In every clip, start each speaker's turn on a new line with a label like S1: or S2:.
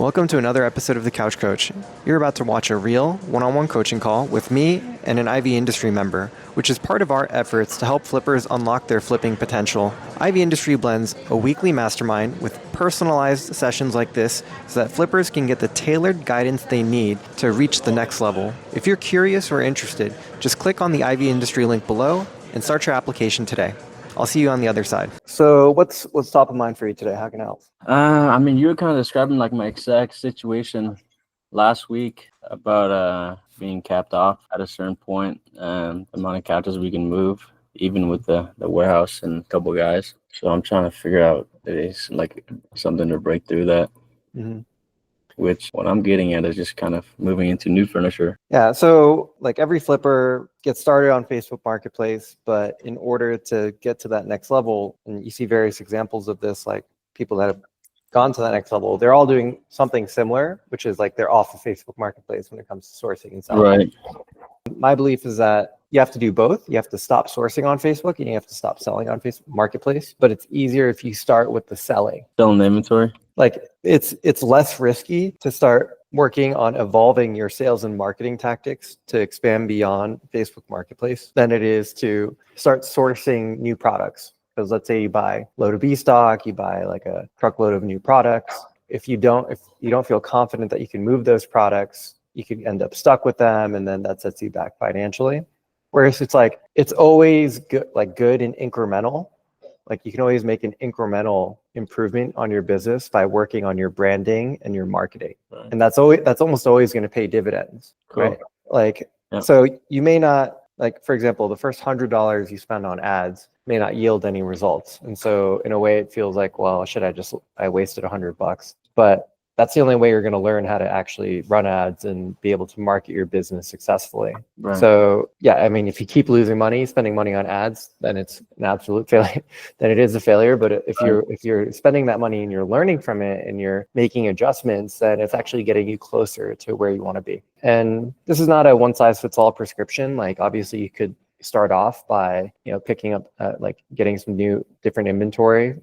S1: Welcome to another episode of The Couch Coach. You're about to watch a real, one-on-one coaching call with me and an Ivy Industry member, which is part of our efforts to help flippers unlock their flipping potential. Ivy Industry blends a weekly mastermind with personalized sessions like this so that flippers can get the tailored guidance they need to reach the next level. If you're curious or interested, just click on the Ivy Industry link below and start your application today. I'll see you on the other side. So what's top of mind for you today? How can I help?
S2: You were kind of describing like my exact situation last week about being capped off at a certain point, the amount of couches we can move, even with the warehouse and a couple guys. So I'm trying to figure out if it's like something to break through that. Mm-hmm. Which what I'm getting at is just kind of moving into new furniture.
S1: Yeah, so like every flipper gets started on Facebook Marketplace, but in order to get to that next level, and you see various examples of this, like people that have gone to that next level, they're all doing something similar, which is like they're off of Facebook Marketplace when it comes to sourcing and selling.
S2: Right.
S1: My belief is that you have to do both. You have to stop sourcing on Facebook and you have to stop selling on Facebook Marketplace, but it's easier if you start with the selling.
S2: Selling the inventory?
S1: Like it's less risky to start working on evolving your sales and marketing tactics to expand beyond Facebook Marketplace than it is to start sourcing new products. Because let's say you buy a load of B stock, you buy like a truckload of new products. If you don't feel confident that you can move those products, you could end up stuck with them, and then that sets you back financially. Whereas it's always good and incremental. Like you can always make an incremental improvement on your business by working on your branding and your marketing. Right. And that's almost always going to pay dividends. Cool. Right? Like, yeah. So you may not, like, for example, the first $100 you spend on ads may not yield any results. And so in a way it feels like, well, I wasted $100, but that's the only way you're going to learn how to actually run ads and be able to market your business successfully. Right. So yeah, I mean, if you keep losing money, spending money on ads, then it's an absolute failure. Then it is a failure. But if you're spending that money and you're learning from it and you're making adjustments, then it's actually getting you closer to where you want to be. And this is not a one size fits all prescription. Like obviously you could start off by, picking up getting some different inventory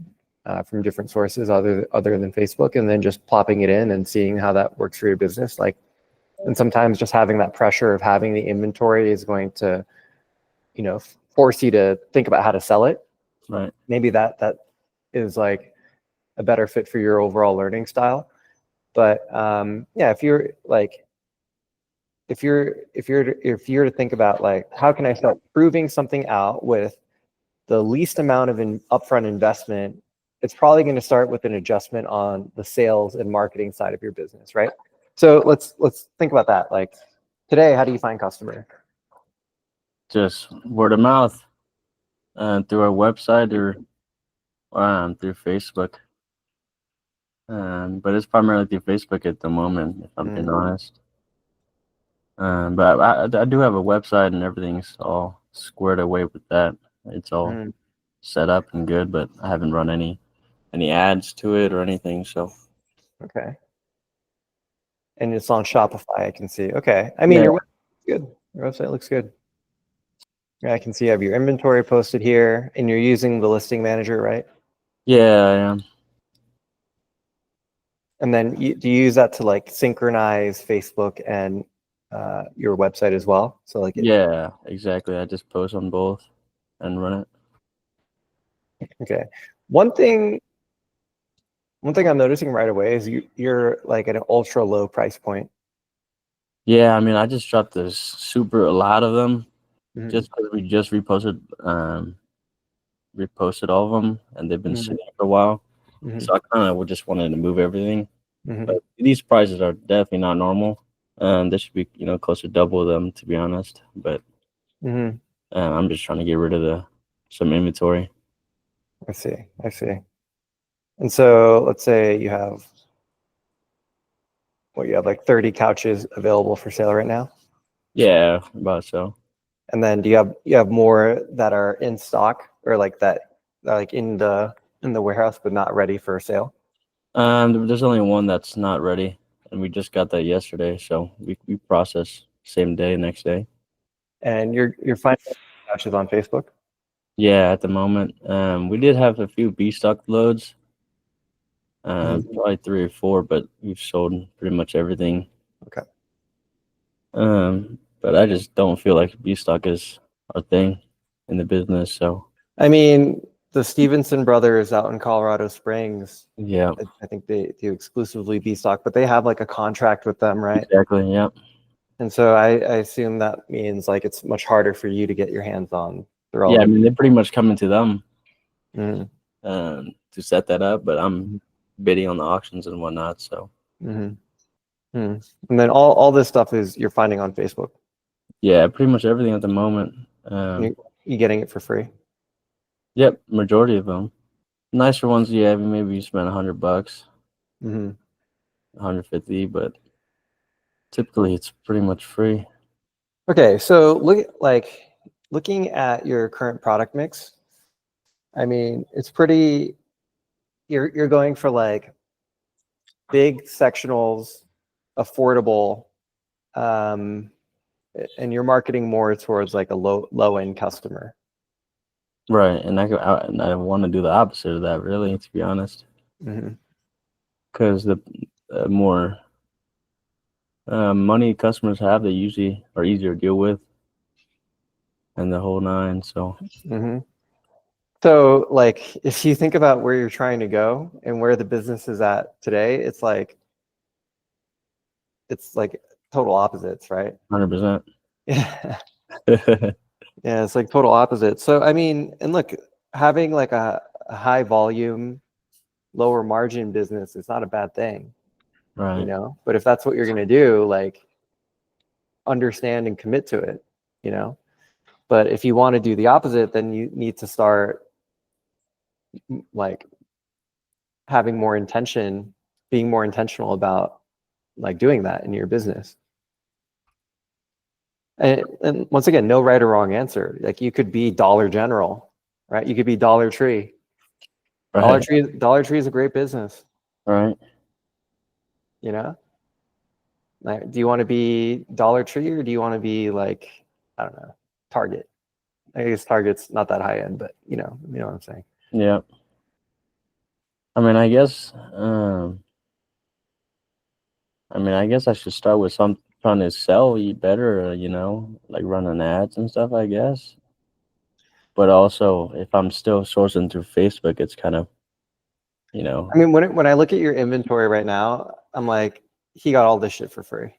S1: from different sources other than Facebook, and then just plopping it in and seeing how that works for your business. And sometimes just having that pressure of having the inventory is going to, force you to think about how to sell it.
S2: Right.
S1: Maybe that is like a better fit for your overall learning style. But if you're to think about like, how can I start proving something out with the least amount of upfront investment, it's probably going to start with an adjustment on the sales and marketing side of your business, right? So let's think about that. Like today, how do you find customers?
S2: Just word of mouth, through our website or through Facebook. But it's primarily through Facebook at the moment, if I'm being honest. But I do have a website and everything's all squared away with that. It's all set up and good, but I haven't run any ads to it or anything. So
S1: okay. And it's on Shopify, I can see. Okay. I mean, your website's good. Your website looks good. Yeah, I can see you have your inventory posted here, and you're using the listing manager, right?
S2: Yeah, I am.
S1: And then do you use that to like synchronize Facebook and your website as well? So
S2: yeah, exactly. I just post on both and run
S1: it. Okay. One thing I'm noticing right away is you're like at an ultra low price point.
S2: Yeah, I mean, I just dropped a lot of them, just because we just reposted all of them, and they've been sitting for a while. So I kind of just wanted to move everything. But these prices are definitely not normal. They should be, close to double them, to be honest. But I'm just trying to get rid of some inventory.
S1: I see. And so let's say you have like 30 couches available for sale right now?
S2: Yeah, about so.
S1: And then do you have more that are in stock or like that like in the warehouse but not ready for sale?
S2: There's only one that's not ready, and we just got that yesterday, so we process same day, next day.
S1: And you're finding couches on Facebook?
S2: Yeah, at the moment. We did have a few B stock loads, Probably 3 or 4, but we've sold pretty much everything.
S1: Okay.
S2: But I just don't feel like B stock is our thing in the business. So
S1: I mean, the Stevenson brothers out in Colorado Springs,
S2: yeah,
S1: I think they do exclusively B stock, but they have like a contract with them, right?
S2: exactly. Yeah,
S1: And so I assume that means like it's much harder for you to get your hands on the
S2: yeah. I
S1: relevant.
S2: mean, they're pretty much coming to them
S1: Mm-hmm.
S2: to set that up, but I'm bidding on the auctions and whatnot. So
S1: Mm-hmm. And then all this stuff is you're finding on Facebook.
S2: yeah, pretty much everything at the moment.
S1: You getting it for free.
S2: Yep, majority of them. Nicer ones, yeah, maybe you spend $100,
S1: Mm-hmm.
S2: 150, but typically it's pretty much free.
S1: Okay, so looking at your current product mix, I mean, it's pretty. You're going for like big sectionals, affordable, and you're marketing more towards like a low end customer.
S2: Right, and I want to do the opposite of that, really, to be honest,
S1: Mm-hmm.
S2: because the more money customers have, they usually are easier to deal with, and the whole nine. So
S1: Mm-hmm. So, like, if you think about where you're trying to go and where the business is at today, it's like total opposites, right?
S2: 100%.
S1: Yeah. Yeah, it's like total opposites. So, I mean, and look, having like a high volume, lower margin business is not a bad thing,
S2: Right,
S1: But if that's what you're going to do, like, understand and commit to it, you know? But if you want to do the opposite, then you need to start like having more intention, being more intentional about like doing that in your business. And once again, no right or wrong answer. Like you could be Dollar General, right? You could be Dollar Tree.
S2: right,
S1: Dollar Tree is a great business,
S2: right.
S1: you know? Like, do you want to be Dollar Tree or do you want to be like, I don't know, Target? I guess Target's not that high end, but you know what I'm saying.
S2: Yeah. I mean, I guess I should start with some trying to sell you better, like running ads and stuff, I guess. But also, if I'm still sourcing through Facebook, it's kind of,
S1: I mean, when I look at your inventory right now, I'm like, he got all this shit for free.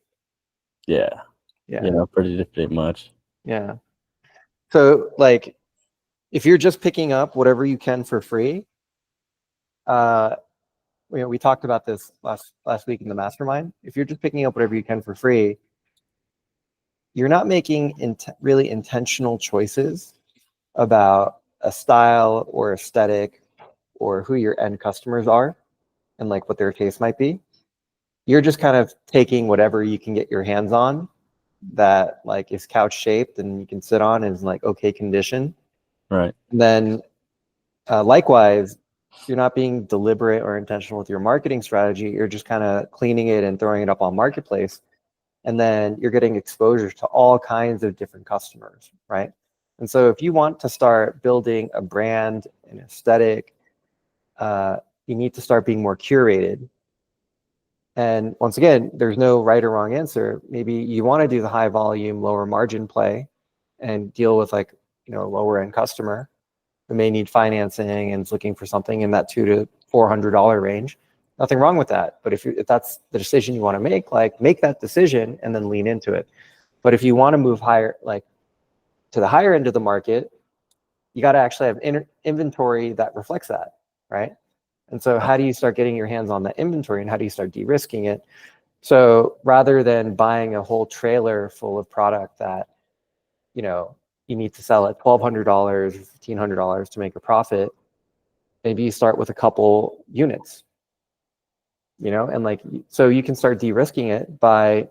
S2: yeah,
S1: Yeah,
S2: pretty much.
S1: yeah. So like, if you're just picking up whatever you can for free, uh, we talked about this last week in the mastermind. If you're just picking up whatever you can for free, you're not making really intentional choices about a style or aesthetic or who your end customers are and like what their taste might be. You're just kind of taking whatever you can get your hands on that like is couch shaped and you can sit on and is like okay condition.
S2: Right,
S1: And then likewise, you're not being deliberate or intentional with your marketing strategy. You're just kind of cleaning it and throwing it up on marketplace. And then you're getting exposure to all kinds of different customers, right? And so if you want to start building a brand, an aesthetic, you need to start being more curated. And once again, there's no right or wrong answer. Maybe you want to do the high volume, lower margin play and deal with like, a lower end customer who may need financing and is looking for something in that $200 to $400 range. Nothing wrong with that. But if that's the decision you want to make that decision and then lean into it. But if you want to move higher, like to the higher end of the market, you got to actually have inventory that reflects that, right? And so how do you start getting your hands on that inventory and how do you start de-risking it? So rather than buying a whole trailer full of product that, you need to sell at $1,200 or $1,500 to make a profit, maybe you start with a couple units, and like, so you can start de-risking it by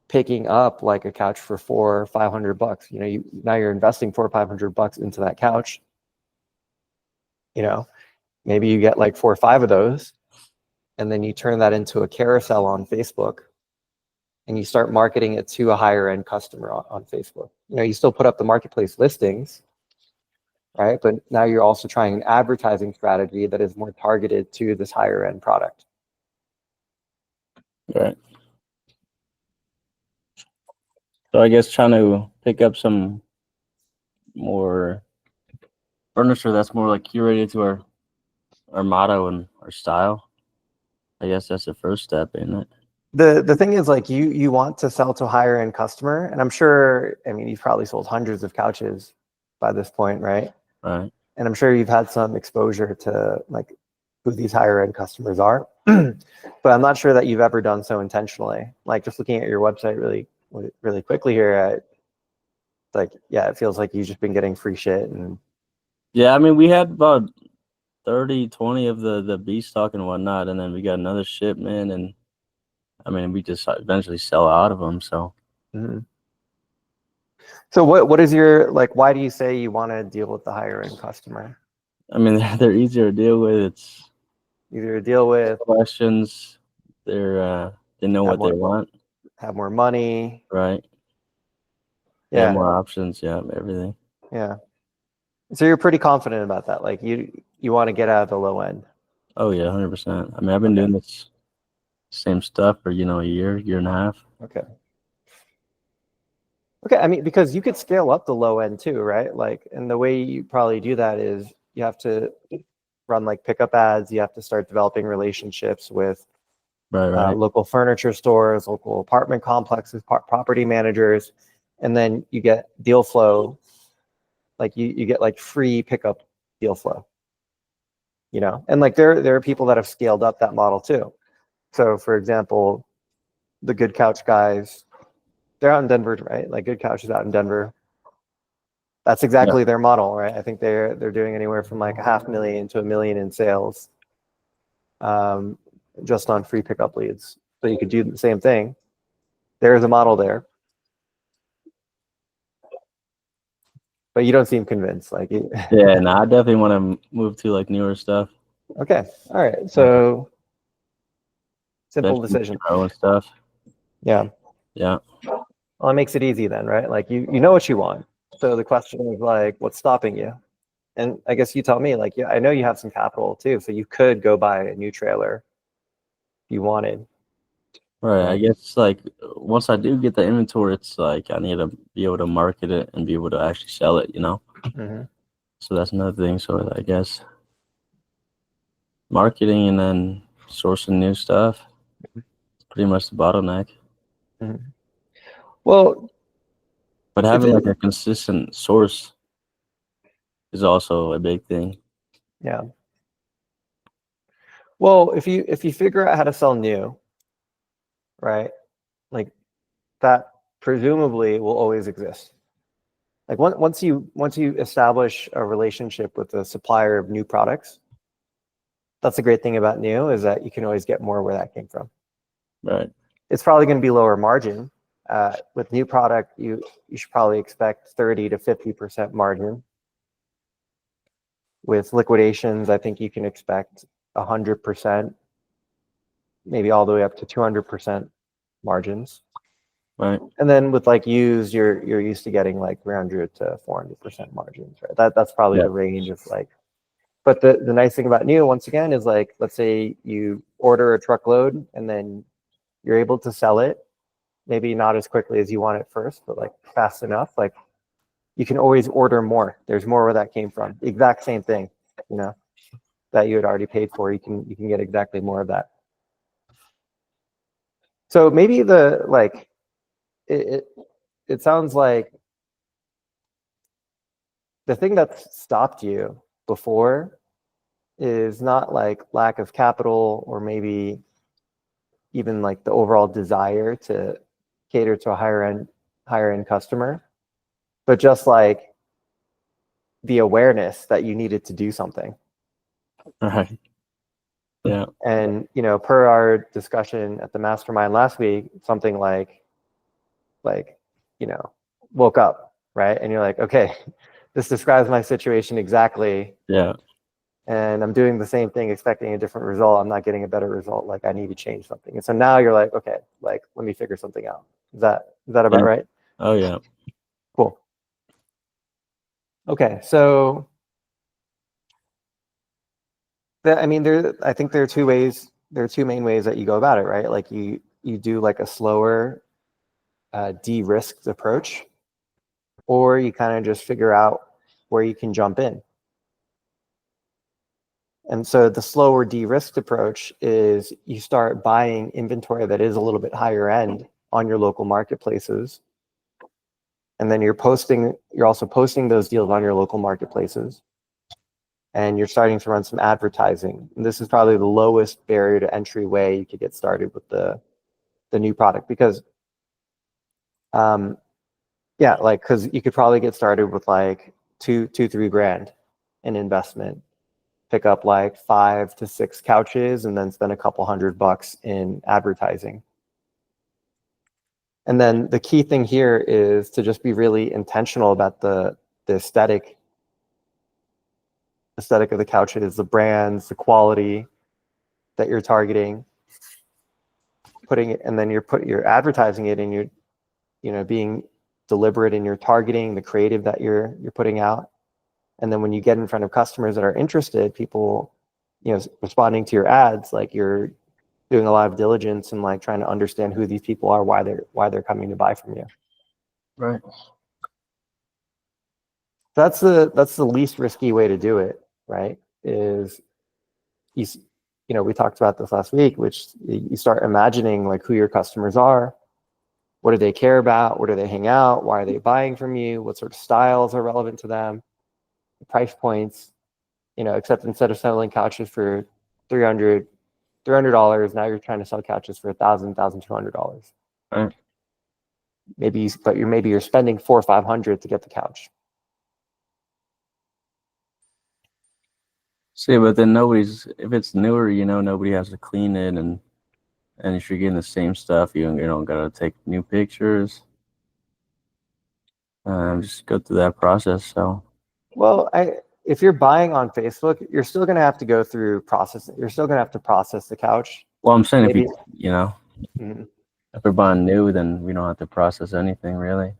S1: picking up like a couch for $400 or $500. Now you're investing $400 or $500 into that couch. Maybe you get like 4 or 5 of those, and then you turn that into a carousel on Facebook, and you start marketing it to a higher end customer on Facebook. You still put up the marketplace listings, right? But now you're also trying an advertising strategy that is more targeted to this higher end product.
S2: Right. So I guess trying to pick up some more furniture that's more like curated to our motto and our style. I guess that's the first step, isn't it?
S1: The thing is, like, you want to sell to a higher end customer, and I'm sure, I mean, you've probably sold hundreds of couches by this point, right?
S2: Right.
S1: And I'm sure you've had some exposure to like who these higher end customers are. But I'm not sure that you've ever done so intentionally. Like, just looking at your website really quickly here, like, yeah, it feels like you've just been getting free shit. And
S2: Yeah, I mean, we had about 30, 20 of the B stock and whatnot, and then we got another shipment, and I mean, we just eventually sell out of them. So
S1: Mhm. So what is your, like, why do you say you want to deal with the higher end customer?
S2: I mean, they're easier to deal with. It's
S1: Either deal with,
S2: questions. They know
S1: have
S2: what they
S1: more
S2: want,
S1: have more money.
S2: right? They have
S1: Yeah,
S2: more options. Yeah, everything.
S1: yeah. So you're pretty confident about that. Like, you want to get out of the low end.
S2: Oh yeah, 100%. I mean, I've been
S1: Okay.
S2: doing this same stuff for a year and a half.
S1: Okay. Okay. I mean, because you could scale up the low end too, right? Like, and the way you probably do that is you have to run like pickup ads. You have to start developing relationships with
S2: Right.
S1: local furniture stores, local apartment complexes, property managers, and then you get deal flow. Like, you get like free pickup deal flow, and like there are people that have scaled up that model too. So for example, the Good Couch guys, they're out in Denver, right? Like, Good Couch is out in Denver. That's
S2: Yeah.
S1: exactly their model, right? I think they're doing anywhere from like $500,000 to $1 million in sales, just on free pickup leads. So you could do the same thing. There's a model there, but you don't seem convinced. Like,
S2: Yeah, and I definitely want to move to like newer stuff.
S1: okay, all right. So simple
S2: Eventually
S1: decision.
S2: our own stuff.
S1: Yeah.
S2: Yeah.
S1: Well, it makes it easy then, right? Like, you know what you want. So the question is like, what's stopping you? And I guess you tell me, like, yeah, I know you have some capital too, so you could go buy a new trailer if you wanted.
S2: Right. I
S1: Right.
S2: guess like once I do get the inventory, it's like I need to be able to market it and be able to actually sell it,
S1: Mm-hmm.
S2: So that's another thing. So I guess marketing and then sourcing new stuff is pretty much the bottleneck.
S1: Mm-hmm. Well,
S2: But
S1: if
S2: having
S1: it,
S2: like a consistent source is also a big thing.
S1: yeah. Well, if you figure out how to sell new, right? Like, that presumably will always exist. Like, once you establish a relationship with the supplier of new products, that's the great thing about new, is that you can always get more where that came from.
S2: Right.
S1: It's probably going to be lower margin. With new product, you should probably expect 30 to 50% margin. With liquidations, I think you can expect 100%, maybe all the way up to 200% margins.
S2: Right.
S1: And then with like used, you're used to getting like 300 to 400% margins, right? That's probably
S2: Yeah.
S1: the range of like. But the nice thing about new, once again, is like, let's say you order a truckload and then you're able to sell it, maybe not as quickly as you want at first, but like fast enough. Like, you can always order more. There's more where that came from. The exact same thing, that you had already paid for. You can get exactly more of that. So maybe it sounds like the thing that stopped you before is not like lack of capital, or maybe even like the overall desire to cater to a higher end customer, but just like the awareness that you needed to do something.
S2: Right. Yeah.
S1: And per our discussion at the mastermind last week, something like woke up, right? And you're like, okay, this describes my situation exactly,
S2: Yeah.
S1: and I'm doing the same thing expecting a different result. I'm not getting a better result. Like, I need to change something. And so now you're like, okay, like, let me figure something out. Is that about
S2: Yeah.
S1: right?
S2: Oh yeah.
S1: Cool. Okay, so I mean, I think there are two ways. There are two main ways that you go about it, right? Like you do like a slower, de-risked approach, or you kind of just figure out where you can jump in. And so the slower de-risked approach is you start buying inventory that is a little bit higher end on your local marketplaces. And then you're also posting those deals on your local marketplaces. And you're starting to run some advertising. And this is probably the lowest barrier to entry way you could get started with the new product, because yeah, like, because you could probably get started with like $2,000-3,000 in investment, pick up like 5 to 6 couches, and then spend a couple $100 in advertising. And then the key thing here is to just be really intentional about the aesthetic of the couches, the brands, the quality that you're targeting, and then you're advertising it, and you're being deliberate in your targeting, the creative that you're putting out. And then when you get in front of customers that are interested, people, responding to your ads, like you're doing a lot of diligence and like trying to understand who these people are, why they're coming to buy from you.
S2: Right.
S1: That's the least risky way to do it, right? Is we talked about this last week, which you start imagining like who your customers are, what do they care about, where do they hang out, why are they buying from you, what sort of styles are relevant to them, the price points, except instead of selling couches for $300, now you're trying to sell couches for $1,200.
S2: Right.
S1: Maybe you're spending $400 or $500 to get the couch.
S2: See, but then if it's newer, nobody has to clean it, and if you're getting the same stuff, you don't gotta take new pictures. Just go through that process. So,
S1: well, if you're buying on Facebook, you're still going to have to go through processing. You're still going to have to process the couch.
S2: well, I'm saying
S1: Maybe,
S2: if we're buying new, then we don't have to process anything really.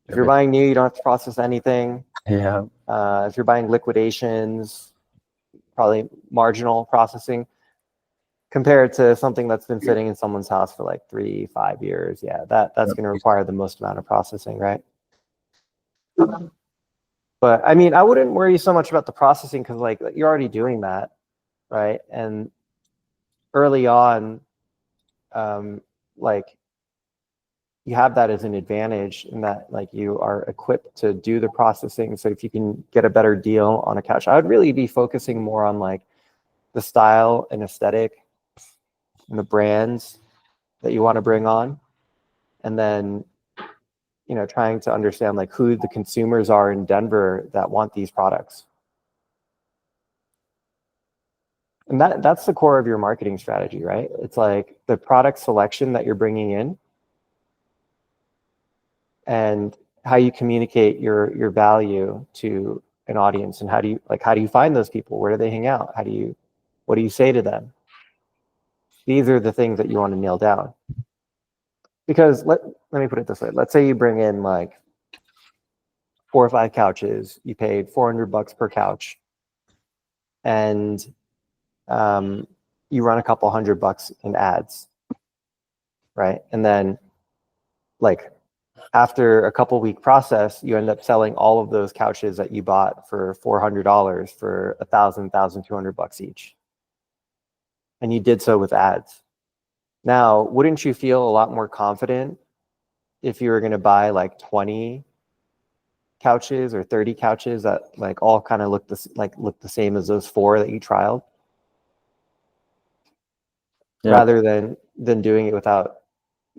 S1: If you're buying new, you don't have to process anything.
S2: Yeah.
S1: If you're buying liquidations, probably marginal processing compared to something that's been sitting in someone's house for like 3-5 years. Yeah, that's going to require the most amount of processing, right? But I mean, I wouldn't worry so much about the processing, because like you're already doing that, right? And early on, like you have that as an advantage in that like you are equipped to do the processing. So if you can get a better deal on a couch, I would really be focusing more on like the style and aesthetic and the brands that you want to bring on, and then trying to understand like who the consumers are in Denver that want these products. And that's the core of your marketing strategy, right? It's like the product selection that you're bringing in, and how you communicate your value to an audience, and how do you find those people? Where do they hang out? What do you say to them? These are the things that you want to nail down. Because let me put it this way. Let's say you bring in like 4 or 5 couches, you paid $400 per couch, and you run a couple $100 in ads, right? And then like after a couple week process, you end up selling all of those couches that you bought for $400 for $1,200 each. And you did so with ads. Now, wouldn't you feel a lot more confident if you were going to buy like 20 couches or 30 couches that like all kind of look the same as those 4 that you trialed? Yeah. Rather than doing it without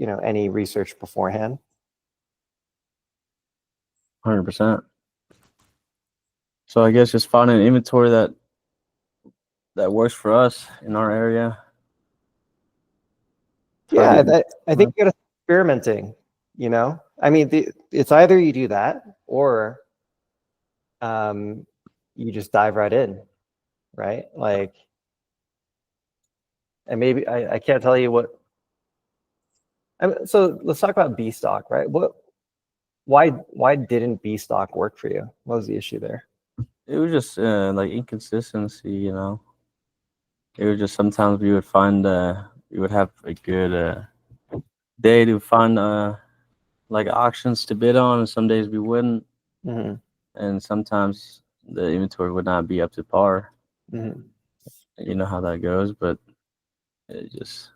S1: any research beforehand.
S2: 100%. So I guess just finding an inventory that works for us in our area.
S1: Yeah, I think you got to experimenting. I mean, it's either you do that or you just dive right in, right? Like, and maybe I can't tell you what. So let's talk about B stock, right? Why didn't B stock work for you? What was the issue there?
S2: It was just like inconsistency, It was just sometimes we would find we would have a good day to find like auctions to bid on, and some days we wouldn't,
S1: Hmm.
S2: and sometimes the inventory would not be up to par.
S1: Hmm.
S2: You know how that goes, but it just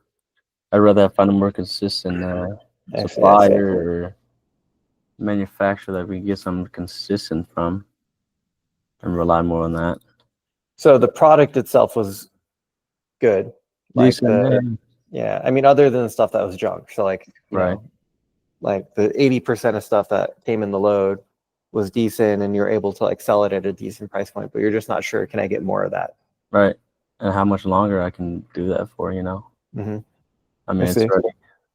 S2: I'd rather find a more consistent
S1: I see. I see.
S2: supplier or manufacturer that we can get something consistent from and rely more on that.
S1: So the product itself was good, like
S2: Decent,
S1: yeah. I mean, other than the stuff that was junk. So like
S2: right,
S1: like the 80% of stuff that came in the load was decent, and you're able to like sell it at a decent price point, but you're just not sure, can I get more of that?
S2: right. And how much longer I can do that for,
S1: Hmm.
S2: I
S1: I
S2: mean, it's
S1: see.
S2: already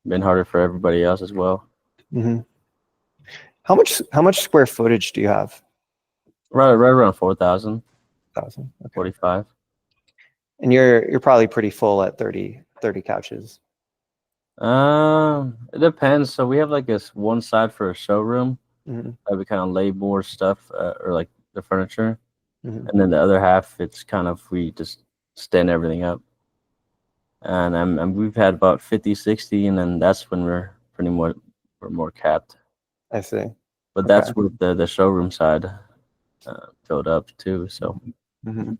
S2: been harder for everybody else as well.
S1: Hmm. How much square footage do you have?
S2: Right around 4,000,
S1: 1,000. Okay.
S2: 45.
S1: And you're probably pretty full at 30 couches.
S2: It depends. So we have like this one side for a showroom
S1: Hmm.
S2: that we kind of lay more stuff or like the furniture,
S1: Hmm.
S2: and then the other half it's kind of we just stand everything up. And we've had about 50, 60, and then that's when we're more capped.
S1: I see.
S2: But
S1: Okay.
S2: that's with the showroom side filled up too. So
S1: Hmm.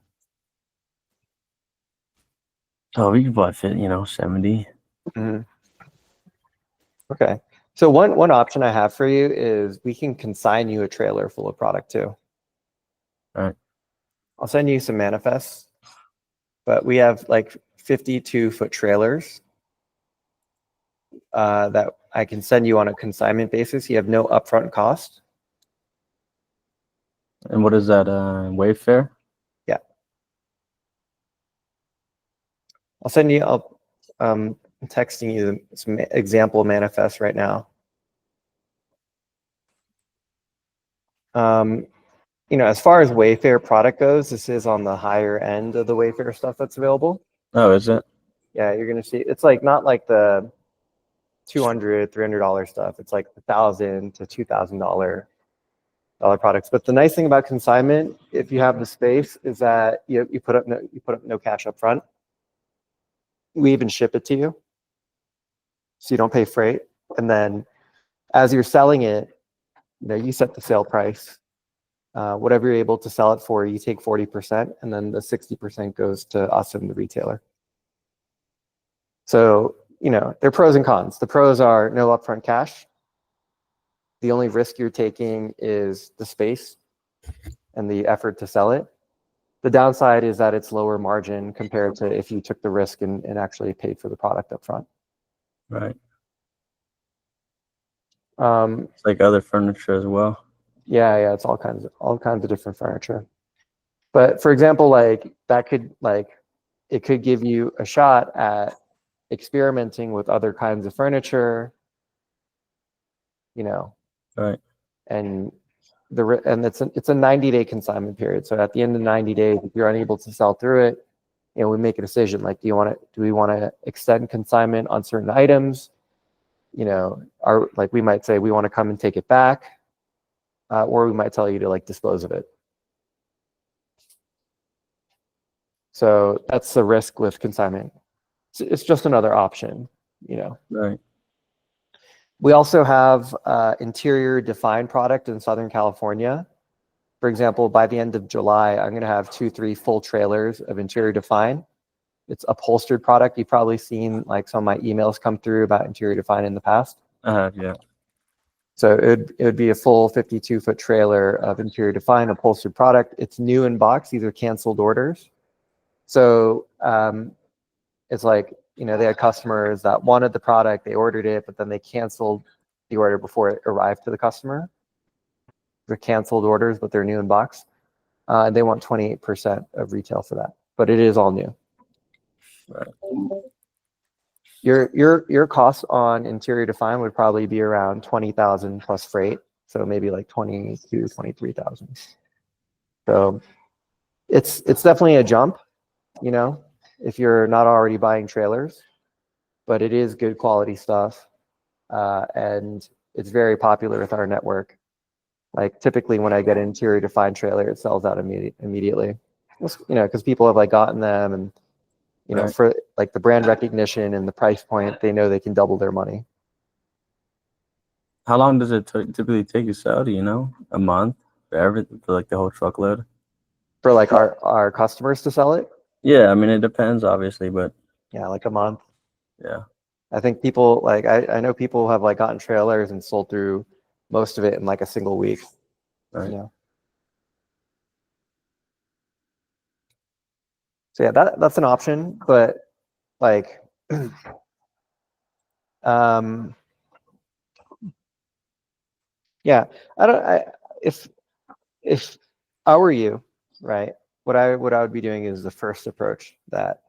S2: we could probably fit 70.
S1: Hmm. Okay. So one option I have for you is we can consign you a trailer full of product too.
S2: Right.
S1: I'll send you some manifests, but we have like 52-foot trailers that I can send you on a consignment basis. You have no upfront cost.
S2: And what is that Wayfair?
S1: Yeah. I'll send you, I'm texting you some example manifests right now. Um, as far as Wayfair product goes, this is on the higher end of the Wayfair stuff that's available.
S2: Oh, is it?
S1: Yeah, you're gonna see it's like not like the $200, $300 stuff. It's like $1,000 to $2,000 products. But the nice thing about consignment, if you have the space, is that you put up no cash up front. We even ship it to you, so you don't pay freight. And then as you're selling it, you set the sale price. Whatever you're able to sell it for, you take 40%, and then the 60% goes to us and the retailer. So, there are pros and cons. The pros are no upfront cash. The only risk you're taking is the space and the effort to sell it. The downside is that it's lower margin compared to if you took the risk and actually paid for the product up front.
S2: Right.
S1: Um,
S2: It's like other furniture as well.
S1: yeah, it's all kinds of different furniture. But for example, like that could it could give you a shot at experimenting with other kinds of furniture,
S2: Right.
S1: and it's a 90-day consignment period. So at the end of 90 days, if you're unable to sell through it, we make a decision. Like, do we want to extend consignment on certain items? We might say we want to come and take it back, or we might tell you to like dispose of it. So that's the risk with consignment. It's just another option.
S2: Right.
S1: We also have interior defined product in Southern California. For example, by the end of July, I'm going to have 2-3 full trailers of interior define. It's upholstered product. You've probably seen like some of my emails come through about interior define in the past.
S2: Yeah.
S1: So it would be a full 52-foot trailer of interior define upholstered product. It's new in box. These are canceled orders. So it's like, they had customers that wanted the product, they ordered it, but then they canceled the order before it arrived to the customer. They're canceled orders, but they're new in box. And they want 28% of retail for that, but it is all new.
S2: Right.
S1: Your cost on interior define would probably be around 20,000 plus freight, so maybe like 22, 23,000. So it's definitely a jump, if you're not already buying trailers, but it is good quality stuff, and it's very popular with our network. Like typically when I get an interior defined trailer, it sells out immediately. Because people have like gotten them, and You know,
S2: Right.
S1: for like the brand recognition and the price point, they know they can double their money.
S2: How long does it typically take to sell? Do you know? A month for everything, for like the whole truckload?
S1: For like our customers to sell it,
S2: Yeah, I mean it depends, obviously, but
S1: yeah, like a month.
S2: yeah.
S1: I think people like I know people have like gotten trailers and sold through most of it in like a single week.
S2: Right.
S1: You know. So yeah, that's an option, but like um yeah, if if I were you, right, what I would be doing is the first approach that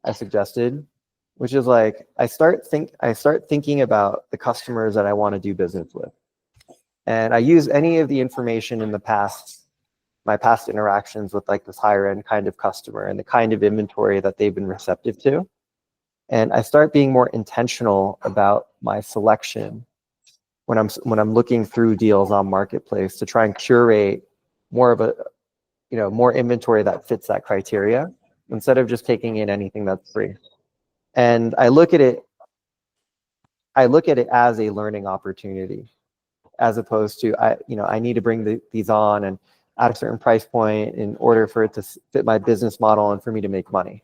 S1: I suggested, which is like I start thinking about the customers that I want to do business with. And I use any of the information in the past, my past interactions with like this higher end kind of customer and the kind of inventory that they've been receptive to. And I start being more intentional about my selection when I'm looking through deals on marketplace to try and curate more of a, more inventory that fits that criteria instead of just taking in anything that's free. And I look at it as a learning opportunity, as opposed to I need to bring these on and at a certain price point in order for it to fit my business model and for me to make money,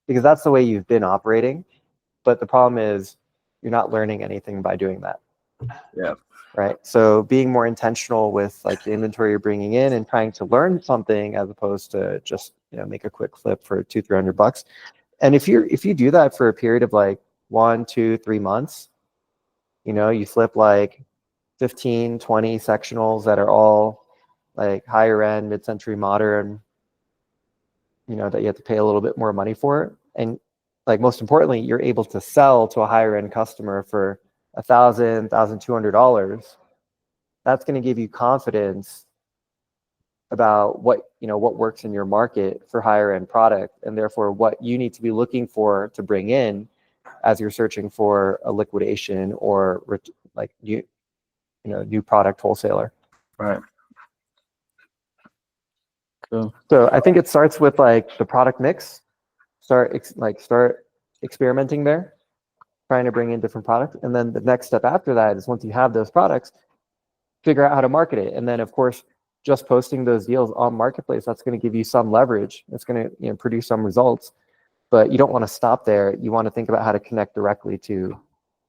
S1: because that's the way you've been operating. But the problem is you're not learning anything by doing that.
S2: Yeah.
S1: Right. So being more intentional with like the inventory you're bringing in and trying to learn something as opposed to just make a quick flip for $200-300. And if you do that for a period of like 1, 2, 3 months, you flip like 15, 20 sectionals that are all like higher end, mid-century modern, that you have to pay a little bit more money for. And like most importantly, you're able to sell to a higher end customer for $1,200. That's going to give you confidence about what works in your market for higher end product, and therefore what you need to be looking for to bring in as you're searching for a liquidation or like new product wholesaler.
S2: Right. Cool.
S1: So I think it starts with like the product mix. Start experimenting there, trying to bring in different products, and then the next step after that is once you have those products, figure out how to market it. And then of course, just posting those deals on marketplace, that's going to give you some leverage. It's going to produce some results, but you don't want to stop there. You want to think about how to connect directly to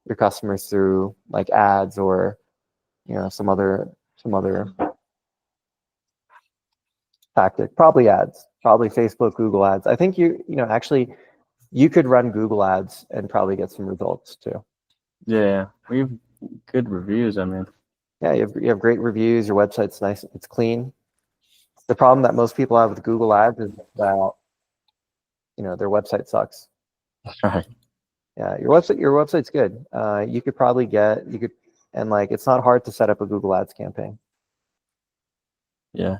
S1: your customers through like ads or some other tactic. Probably ads, probably Facebook, Google ads. I think actually you could run Google ads and probably get some results too.
S2: Yeah, we have good reviews. I mean,
S1: yeah, you have great reviews. Your website's nice, it's clean. The problem that most people have with Google ads is that their website sucks.
S2: right.
S1: Yeah, your website's good. You could and like it's not hard to set up a Google ads campaign.
S2: Yeah.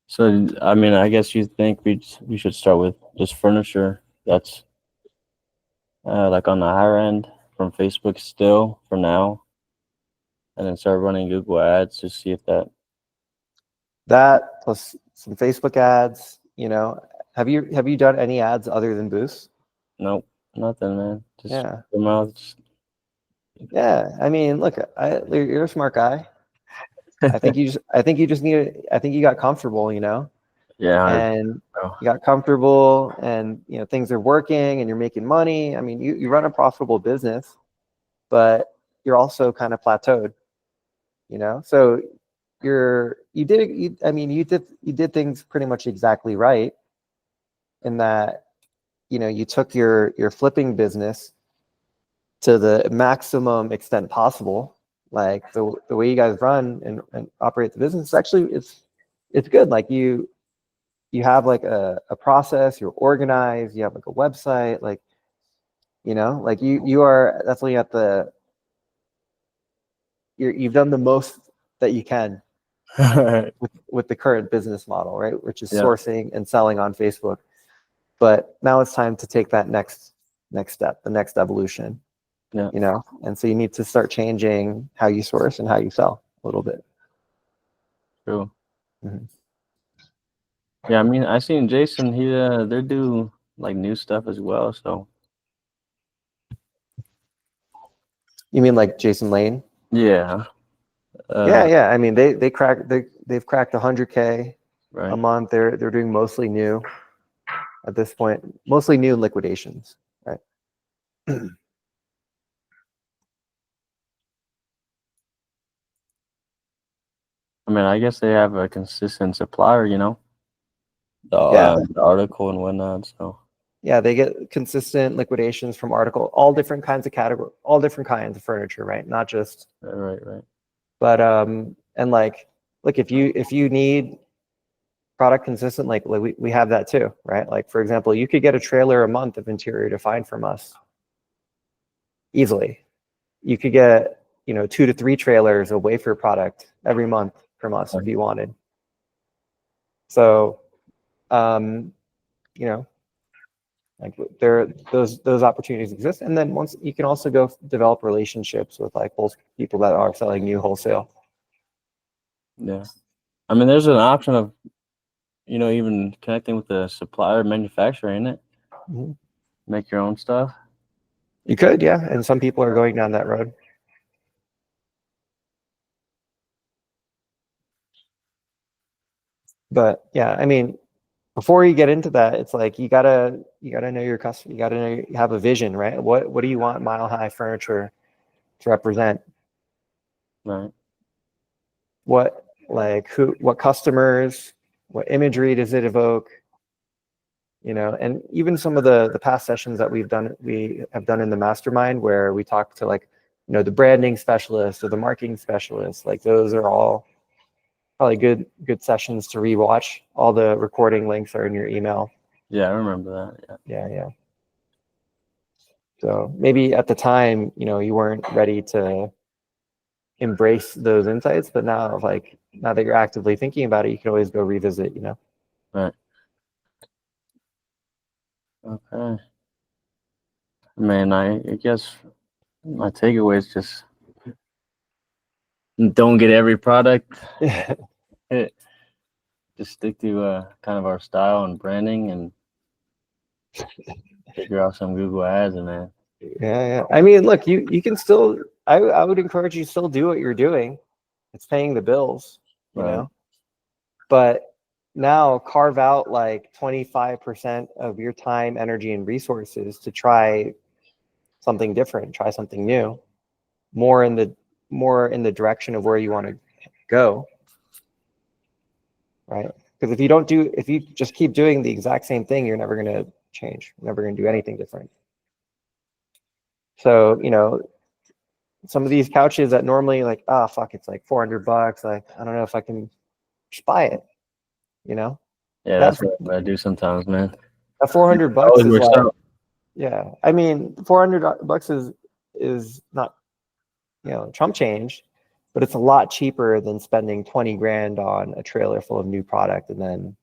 S2: So I mean, I guess you think we should start with just furniture that's like on the higher end from Facebook still for now, and then start running Google ads to see if
S1: That plus some Facebook ads. Have you done any ads other than Boost?
S2: nope, nothing, man. Just
S1: Yeah.
S2: the mouth.
S1: Yeah, I mean, look, you're a smart guy. I think you just need. I think you got comfortable,
S2: Yeah, 100%.
S1: and you got comfortable, and things are working, and you're making money. I mean, you run a profitable business, but you're also kind of plateaued, So you did things pretty much exactly right in that, you took your flipping business to the maximum extent possible. Like the way you guys run and operate the business, actually it's good. Like you have like a process, you're organized, you have like a website, like like you are definitely you've done the most that you can with the current business model, right? Which is
S2: Yeah.
S1: sourcing and selling on Facebook. But now it's time to take that next step, the next evolution.
S2: Yeah.
S1: And so you need to start changing how you source and how you sell a little bit.
S2: True.
S1: Mhm.
S2: Yeah, I mean, I seen Jason. They do like new stuff as well. So
S1: You mean like Jason Lane?
S2: yeah,
S1: Yeah. I mean, they've cracked 100K a
S2: right.
S1: month. They're doing mostly new at this point, mostly new liquidations, right?
S2: I mean, I guess they have a consistent supplier, you know,
S1: Yeah.
S2: the article and whatnot. So
S1: Yeah, they get consistent liquidations from article, all different kinds of category, all different kinds of furniture, right? Not just,
S2: right.
S1: but and like, look, if you need product consistent, like we have that too, right? Like for example, you could get a trailer a month of interior defined from us easily. You could get, 2 to 3 trailers of wafer product every month from us if you wanted. So, you know, like those opportunities exist. And then once you can also go develop relationships with like people that are selling new wholesale.
S2: yeah, I mean, there's an option of, you know, even connecting with the supplier manufacturer in it.
S1: Mhm.
S2: Make your own stuff.
S1: You could, yeah. And some people are going down that road. But yeah, I mean, before you get into that, it's like you gotta know your customer. You gotta know you have a vision, right? What do you want Mile High Furniture to represent?
S2: Right.
S1: What customers, what imagery does it evoke? And even some of the past sessions that we have done in the mastermind where we talk to like, the branding specialist or the marketing specialist, like those are all probably good sessions to rewatch. All the recording links are in your email.
S2: Yeah, I remember that.
S1: Yeah. So maybe at the time, you weren't ready to embrace those insights, but now that you're actively thinking about it, you can always go revisit,
S2: Right. Okay. Man, I guess my takeaway is just don't get every product. Just stick to kind of our style and branding and figure out some Google ads and man.
S1: Yeah. I mean, look, you can still, I would encourage you to still do what you're doing. It's paying the bills,
S2: Right.
S1: but now carve out like 25% of your time, energy, and resources to try something different, try something new, more in the direction of where you want to go, right? Because if you just keep doing the exact same thing, you're never going to change. You're never going to do anything different. So, some of these couches that normally like, fuck, it's like $400. Like, I don't know if I can just buy it,
S2: Yeah,
S1: That's
S2: that's what I do sometimes, man.
S1: that $400
S2: Always
S1: is
S2: works
S1: like,
S2: out.
S1: yeah. I mean, $400 is not, chump change, but it's a lot cheaper than spending 20 grand on a trailer full of new product and then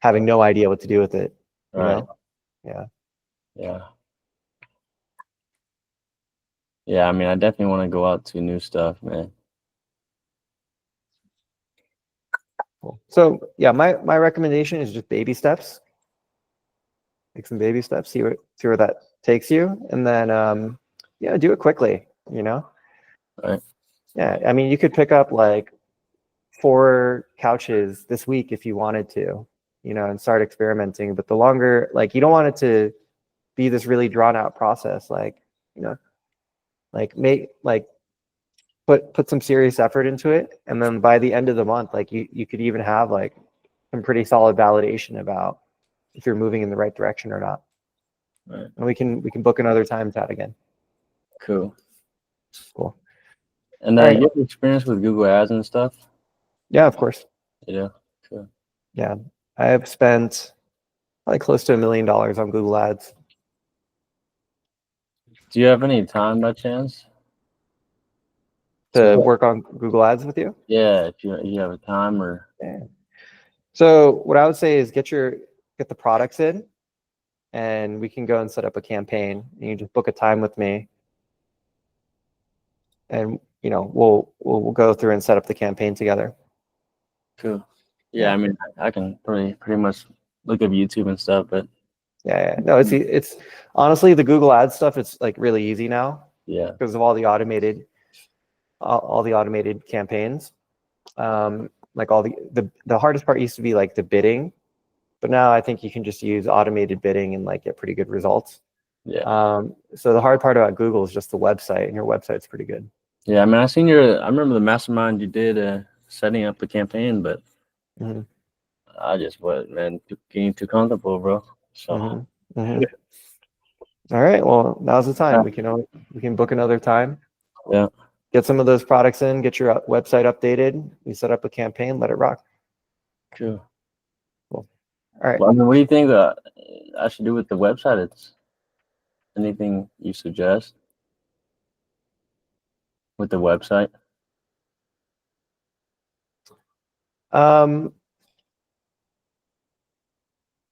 S1: having no idea what to do with it,
S2: Right.
S1: Yeah.
S2: Yeah. Yeah, I mean, I definitely want to go out to new stuff, man.
S1: Cool. So yeah, my recommendation is just baby steps. Take some baby steps, see where that takes you, and then do it quickly.
S2: Right.
S1: Yeah, I mean, you could pick up like 4 couches this week if you wanted to, and start experimenting. But the longer, like, you don't want it to be this really drawn out process. Like, like put some serious effort into it, and then by the end of the month, like you could even have like some pretty solid validation about if you're moving in the right direction or not.
S2: Right.
S1: And we can book another time chat again.
S2: Cool.
S1: Cool.
S2: And
S1: All right.
S2: you have experience with Google ads and stuff?
S1: Yeah, of course.
S2: Yeah. Cool.
S1: Yeah, I have spent probably close to $1 million on Google Ads.
S2: Do you have any time by chance?
S1: To work on Google Ads with you?
S2: Yeah, if you have a time or
S1: Yeah. So what I would say is get the products in, and we can go and set up a campaign. And you just book a time with me, and we'll go through and set up the campaign together.
S2: cool. Yeah, I mean, I can pretty much look up YouTube and stuff, but
S1: Yeah. No, it's honestly the Google Ads stuff. It's like really easy now
S2: Yeah.
S1: because of all the automated campaigns. Like all the hardest part used to be like the bidding, but now I think you can just use automated bidding and like get pretty good results.
S2: Yeah.
S1: So the hard part about Google is just the website, and your website's pretty good.
S2: Yeah. I mean, I remember the mastermind you did setting up the campaign, but
S1: Mhm.
S2: I just getting too comfortable, bro. So
S1: All right. Well, now's the time. We can book another time.
S2: yeah.
S1: Get some of those products in. Get your website updated. We set up a campaign. Let it rock.
S2: Cool.
S1: Cool. All right.
S2: Well, I mean, what do you think I should do with the website? It's anything you suggest with the website?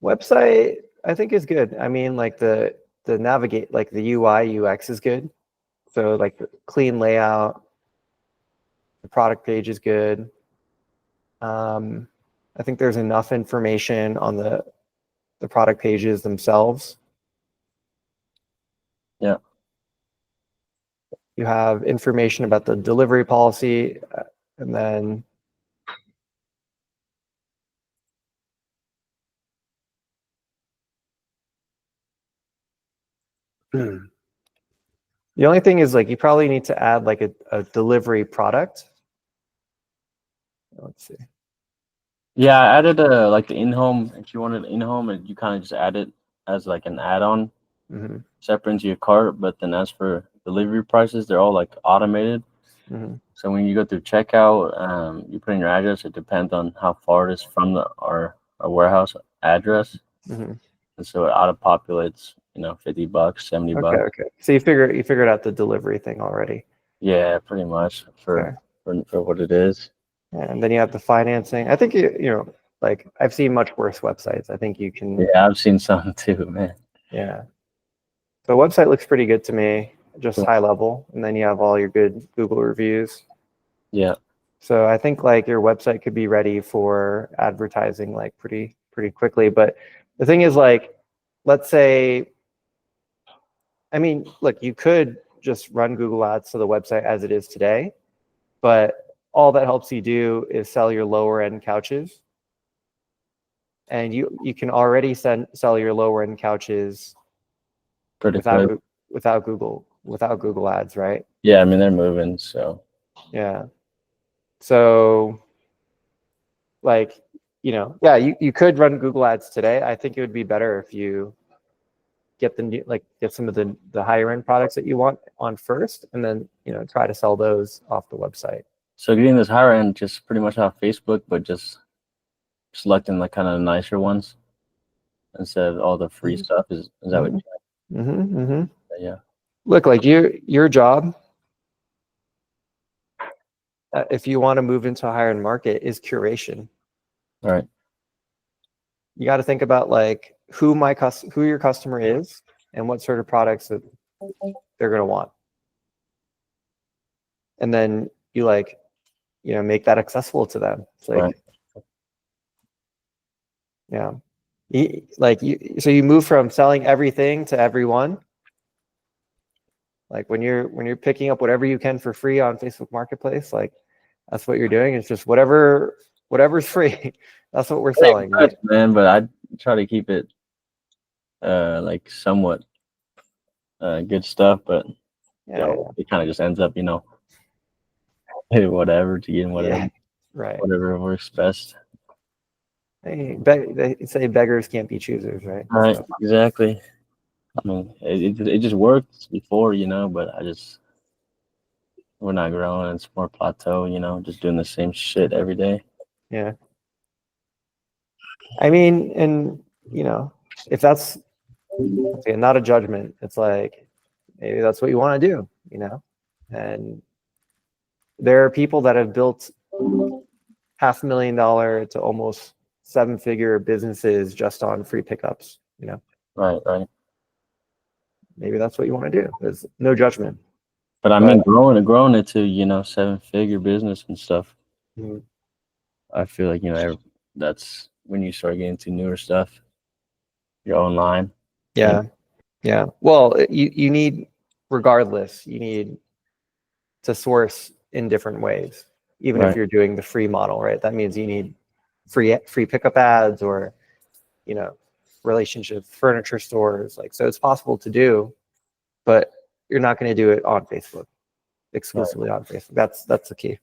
S1: Website, I think is good. I mean, like the navigate, like the UI UX is good. So like the clean layout, the product page is good. I think there's enough information on the product pages themselves.
S2: Yeah.
S1: You have information about the delivery policy, and then the only thing is like you probably need to add like a delivery product. Let's see.
S2: Yeah, I added like the in-home. If you wanted in-home, and you kind of just add it as like an add-on separate into your cart. But then as for delivery prices, they're all like automated. So when you go through checkout, you put in your address. It depends on how far it is from our warehouse address, and so it auto populates. $50, $70.
S1: Okay. So you figured out the delivery thing already.
S2: Yeah, pretty much for what it is.
S1: And then you have the financing. I think like I've seen much worse websites. I think you can.
S2: Yeah, I've seen some too, man.
S1: Yeah. The website looks pretty good to me, just high level. And then you have all your good Google reviews.
S2: Yeah.
S1: So I think like your website could be ready for advertising like pretty quickly. But the thing is like, let's say, I mean, look, you could just run Google Ads to the website as it is today, but all that helps you do is sell your lower end couches. And you can already sell your lower end couches without Google Ads, right?
S2: Yeah, I mean they're moving, so
S1: yeah. So like, yeah, you could run Google Ads today. I think it would be better if you get some of the higher end products that you want on first, and then try to sell those off the website.
S2: So getting this higher end just pretty much off Facebook, but just selecting like kind of the nicer ones instead of all the free stuff. Is that what you Yeah.
S1: Look, like your job, if you want to move into a higher end market, is curation.
S2: All right.
S1: You got to think about like who your customer is and what sort of products that they're going to want. And then you make that accessible to them. It's like,
S2: right.
S1: Yeah. So you move from selling everything to everyone. Like when you're picking up whatever you can for free on Facebook Marketplace, like that's what you're doing. It's just whatever's free. That's what we're selling, right?
S2: Man, but I try to keep it like somewhat good stuff, but it kind of just ends up, whatever to get whatever,
S1: right?
S2: Whatever works best.
S1: They say beggars can't be choosers, right?
S2: Right, so. Exactly. I mean, it just worked before, but we're not growing. It's more plateau, just doing the same shit every day.
S1: Yeah. I mean, and if that's not a judgment, it's like maybe that's what you want to do, and there are people that have built $500,000 to almost 7-figure businesses just on free pickups,
S2: Right.
S1: Maybe that's what you want to do. There's no judgment.
S2: But I mean, growing it to 7-figure business and stuff. I feel like that's when you start getting to newer stuff. You're online.
S1: Yeah. Yeah. Well, you need, regardless, you need to source in different ways, even if
S2: Right.
S1: you're doing the free model, right? That means you need free pickup ads, or, you know, relationship furniture stores. Like, so it's possible to do, but you're not going to do it on Facebook, exclusively on Facebook. That's the key.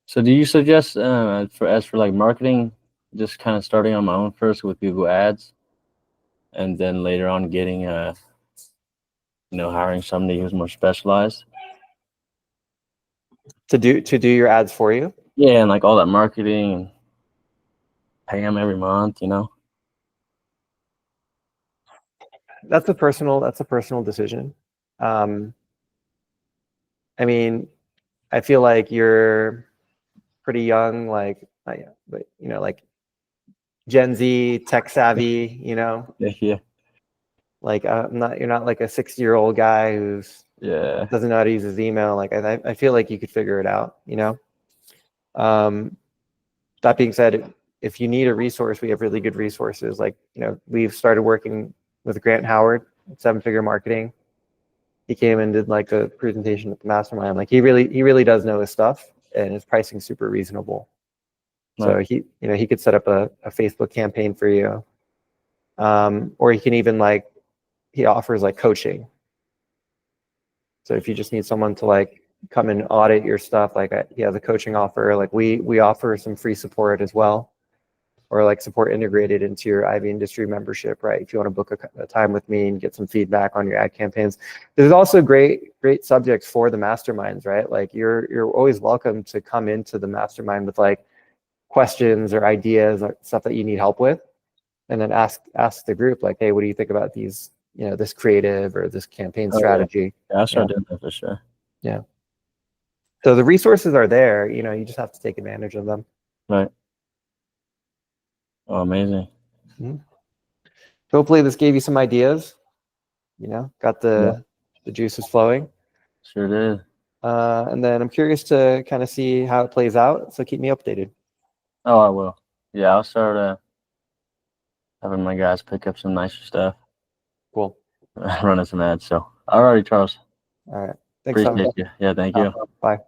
S2: So do you suggest for like marketing, just kind of starting on my own first with Google Ads, and then later on getting hiring somebody who's more specialized?
S1: To do your ads for you.
S2: Yeah, and like all that marketing and pay them every month,
S1: That's a personal decision. I mean, I feel like you're pretty young, like, but like Gen Z, tech savvy,
S2: Yeah, yeah,
S1: like, you're not like a 60-year-old guy who's
S2: yeah.
S1: doesn't know how to use his email. Like, I feel like you could figure it out, That being said, if you need a resource, we have really good resources. Like, we've started working with Grant Howard at Seven Figure Marketing. He came and did like a presentation at the mastermind. Like, he really does know his stuff, and his pricing super reasonable. So
S2: Right.
S1: he could set up a Facebook campaign for you. Or he can even he offers like coaching. So if you just need someone to like come and audit your stuff, like, he has a coaching offer. Like, we offer some free support as well, or like support integrated into your Ivy Industry membership, right? If you want to book a time with me and get some feedback on your ad campaigns. There's also great subjects for the masterminds, right? Like, you're always welcome to come into the mastermind with like questions or ideas or stuff that you need help with, and then ask the group, like, hey, what do you think about these, this creative or this campaign strategy?
S2: Yeah, I'll start doing that for sure.
S1: Yeah. So the resources are there, you just have to take advantage of them.
S2: Right. Oh, amazing.
S1: Mm-hmm. Hopefully this gave you some ideas, got the juices flowing.
S2: Sure did.
S1: And then I'm curious to kind of see how it plays out. So keep me updated.
S2: Oh, I will. Yeah, I'll start having my guys pick up some nicer stuff.
S1: Cool.
S2: Running some ads. So, all righty, Charles.
S1: All right. Thanks, Tom.
S2: Appreciate you. Yeah, thank you.
S1: Bye.